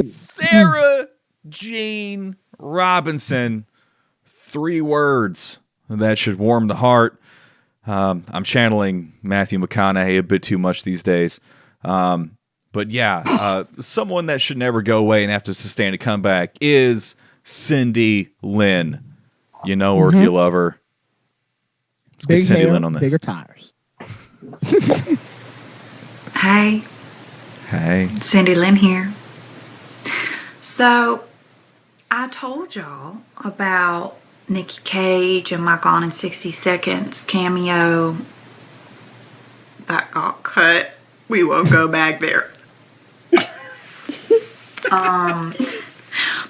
Sarah Jean Robinson. 3 words that should warm the heart. I'm channeling Matthew McConaughey a bit too much these days. But yeah, someone that should never go away and have to sustain a comeback is Cindy Lynn. You know her if you love her. Let's get Cindy Lynn on this. Bigger tires. Hey. Hey. Cindy Lynn here. So, I told y'all about Nikki Cage and my Gone in 60 Seconds cameo. That got cut. We won't go back there.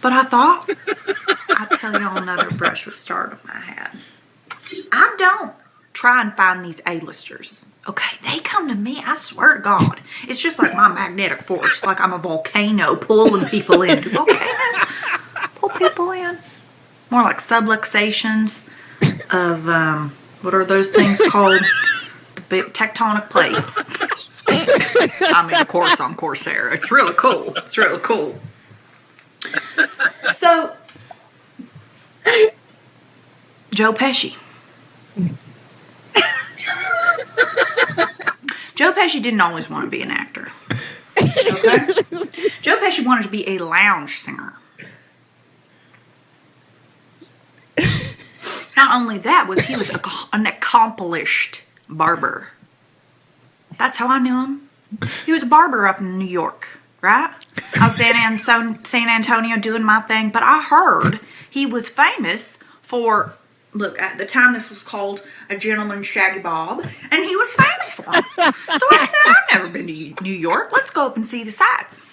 But I thought I'd tell y'all another brush with stardom I had. I don't try and find these A-listers. Okay, they come to me, I swear to God. It's just like my magnetic force, like I'm a volcano pulling people in. Do volcanoes pull people in? More like subluxations of, what are those things called? The big tectonic plates. I mean, of course, on Coursera. It's really cool. It's really cool. So, Joe Pesci. Joe Pesci didn't always want to be an actor. Okay? Joe Pesci wanted to be a lounge singer. Not only that, he was an accomplished barber. That's how I knew him. He was a barber up in New York, right? I was down in San Antonio doing my thing, but I heard he was famous for, look, at the time this was called a gentleman's shaggy bob, and he was famous for it. So I said, I've never been to New York. Let's go up and see the sights.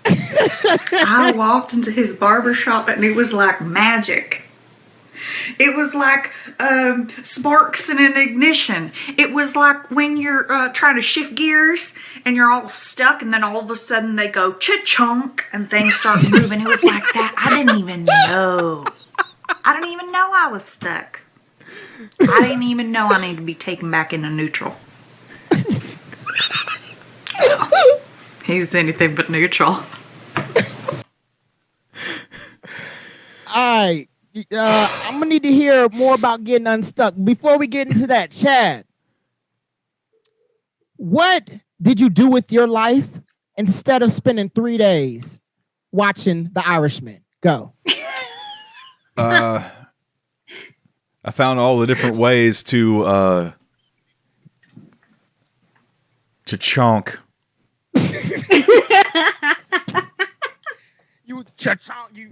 I walked into his barber shop, and it was like magic. It was like sparks in an ignition. It was like when you're trying to shift gears and you're all stuck, and then all of a sudden they go cha-chunk and things start moving. It was like that. I didn't even know I was stuck. I didn't even know I needed to be taken back into neutral. He was anything but neutral. All right. I'm going to need to hear more about getting unstuck. Before we get into that, Chad, what did you do with your life instead of spending 3 days watching The Irishman? Go. I found all the different ways to chonk.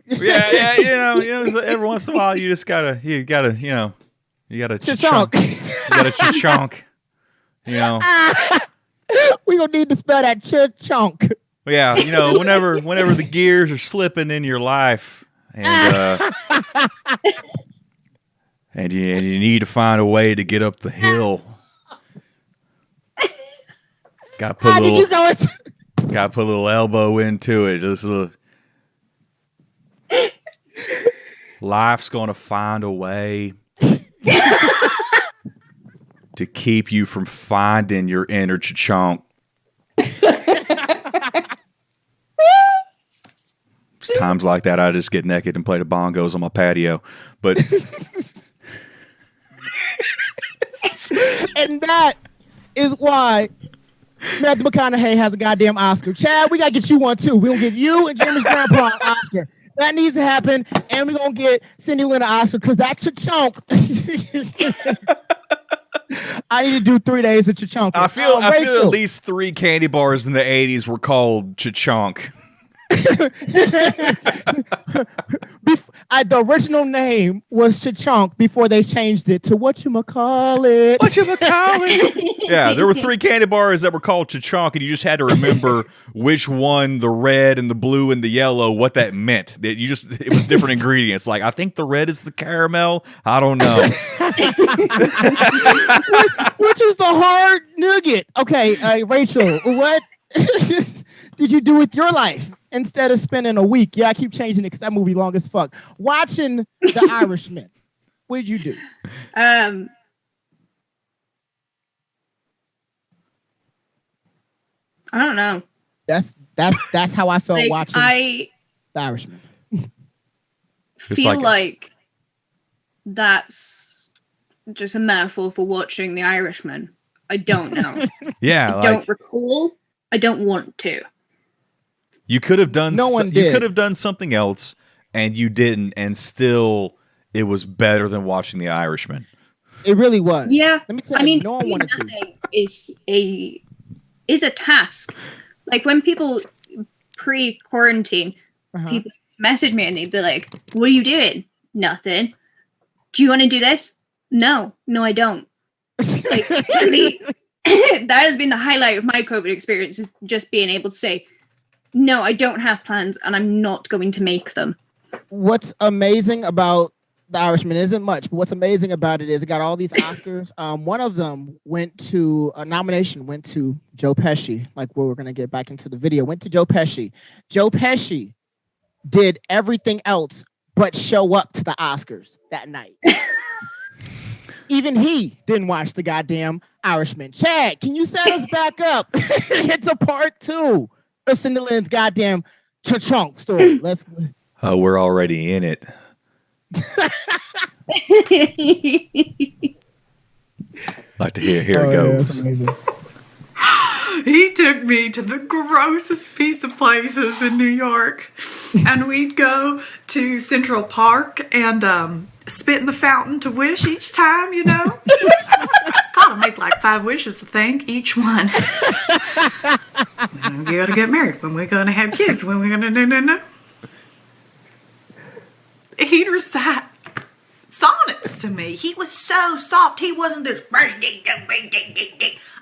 Yeah, you know, every once in a while you gotta chonk. You gotta chonk. You know, we gonna need to spell that chonk. Yeah, you know, whenever the gears are slipping in your life, and and you need to find a way to get up the hill. Gotta put a little elbow into it. Just life's gonna find a way to keep you from finding your inner chonk. Times like that, I just get naked and play the bongos on my patio. But and that is why Matthew McConaughey has a goddamn Oscar. Chad, we gotta get you one too. We're gonna get you and Jimmy's grandpa an Oscar. That needs to happen, and we're gonna get Cindy Lynn an Oscar because that's your chunk. I need to do 3 days of chachunk. I feel at least 3 candy bars in the 80s were called chachunk. The original name was Chachunk before they changed it to whatchamacallit. Yeah, there were 3 candy bars that were called Chachunk, and you just had to remember which one, the red and the blue and the yellow, what that meant. It was different ingredients. Like, I think the red is the caramel. I don't know. Which is the hard nougat. Okay, Rachel, what did you do with your life instead of spending a week? Yeah, I keep changing it because that movie long as fuck. Watching The Irishman. What did you do? I don't know. That's how I felt Like, watching I The Irishman. feel like that's just a metaphor for watching The Irishman. I don't know. Yeah, I don't recall. I don't want to. You could have done. No one You did. could have done something else, and you didn't, and still, it was better than watching The Irishman. It really was. Yeah, Let me tell you, no one wanted to. nothing is a task. Like when people pre-quarantine, people message me and they'd be like, "What are you doing?" Nothing. Do you want to do this? No, I don't. Like, that has been the highlight of my COVID experience, is just being able to say, no, I don't have plans and I'm not going to make them. What's amazing about The Irishman isn't much, but what's amazing about it is it got all these Oscars. One of them a nomination went to Joe Pesci. Like, we're going to get back into the video. Went to Joe Pesci. Joe Pesci did everything else but show up to the Oscars that night. Even he didn't watch the goddamn Irishman. Chad, can you set us back up? It's a part 2 of Cindy Lynn's goddamn Chunk story. Let's. Oh, we're already in it. Like to hear. Here it goes. He took me to the grossest piece of places in New York, and we'd go to Central Park and spit in the fountain to wish each time, you know. Gotta make like 5 wishes, I think, each one. When we gotta get married, when we're gonna have kids, when we're gonna no. He'd recite sonnets to me. He was so soft. He wasn't this.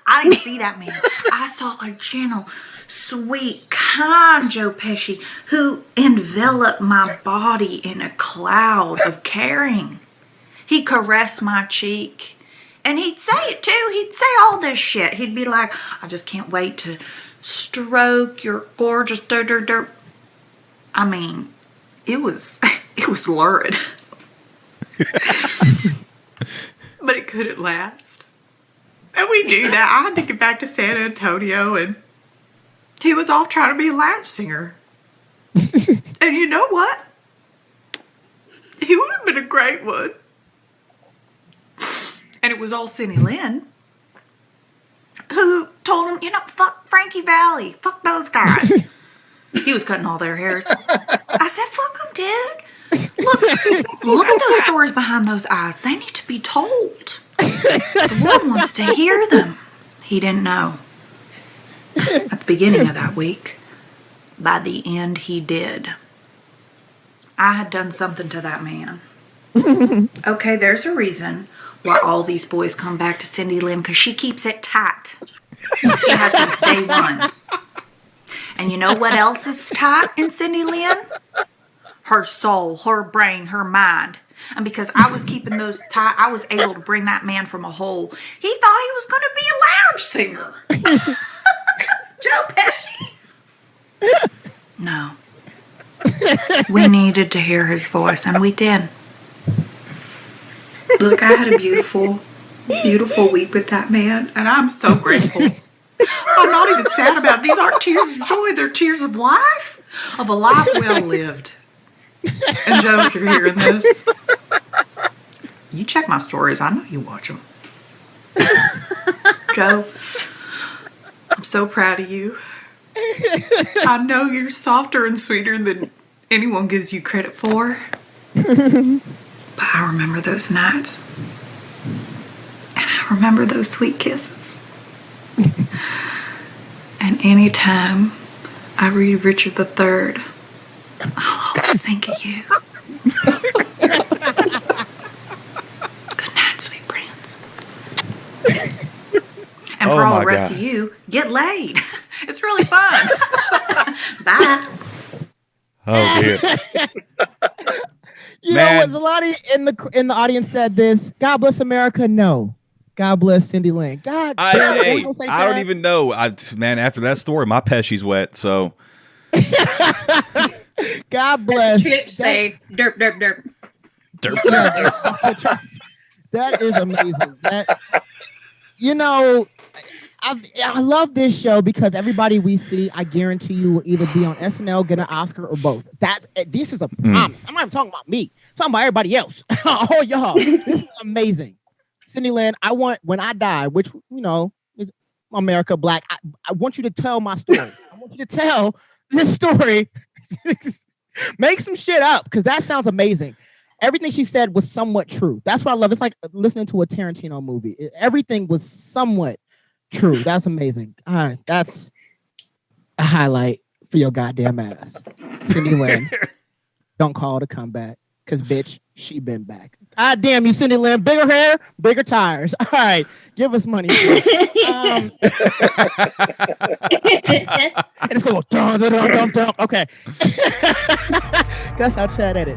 I didn't see that man. I saw a gentle, sweet, kind Joe Pesci who enveloped my body in a cloud of caring. He caressed my cheek. And he'd say it too. He'd say all this shit. He'd be like, I just can't wait to stroke your gorgeous dirt. I mean, it was lurid. But it couldn't last. And we knew that. I had to get back to San Antonio, and he was off trying to be a lounge singer. And you know what? He would have been a great one. And it was old Cindy Lynn who told him, fuck Frankie Valli. Fuck those guys. He was cutting all their hairs. I said, fuck them, dude. Look at those stories behind those eyes. They need to be told. The world wants to hear them. He didn't know. At the beginning of that week, by the end, he did. I had done something to that man. Okay, there's a reason why all these boys come back to Cindy Lynn, because she keeps it tight. She has since day one. And you know what else is tight in Cindy Lynn? Her soul, her brain, her mind. And because I was keeping those tight, I was able to bring that man from a hole. He thought he was going to be a lounge singer. Joe Pesci. No. We needed to hear his voice, and we did. Look, I had a beautiful week with that man, and I'm so grateful. I'm not even sad about it. These aren't tears of joy. They're tears of life, of a life well lived. And Joe, if you're hearing this, you check my stories. I know you watch them. Joe, I'm so proud of you. I know you're softer and sweeter than anyone gives you credit for. But I remember those nights. And I remember those sweet kisses. And anytime I read Richard III, I'll always think of you. Good night, sweet prince. And for all the rest of you, get laid. It's really fun. Bye. Oh dear. You know what? Zalani in the audience said this. God bless America. No. God bless Cindy Lynn. God damn it. I don't even know. Man, after that story, my Pesci's wet. So. God bless. Say derp, derp, derp. Derp, derp, derp. That is amazing. You know, I love this show because everybody we see, I guarantee you, will either be on SNL, get an Oscar, or both. This is a promise. I'm not even talking about me. I'm talking about everybody else. Oh, y'all, this is amazing. Cindy Lynn, I want when I die, which is America Black. I want you to tell my story. I want you to tell this story. Make some shit up because that sounds amazing. Everything she said was somewhat true. That's what I love. It's like listening to a Tarantino movie. Everything was somewhat true. That's amazing. All right, that's a highlight for your goddamn ass. Cindy Lynn, don't call to come back because, bitch, she been back. God damn you, Cindy Lynn. Bigger hair, bigger tires. All right, give us money. And it's going dun, dun, dun, dun, dun. Okay. That's how Chad edit.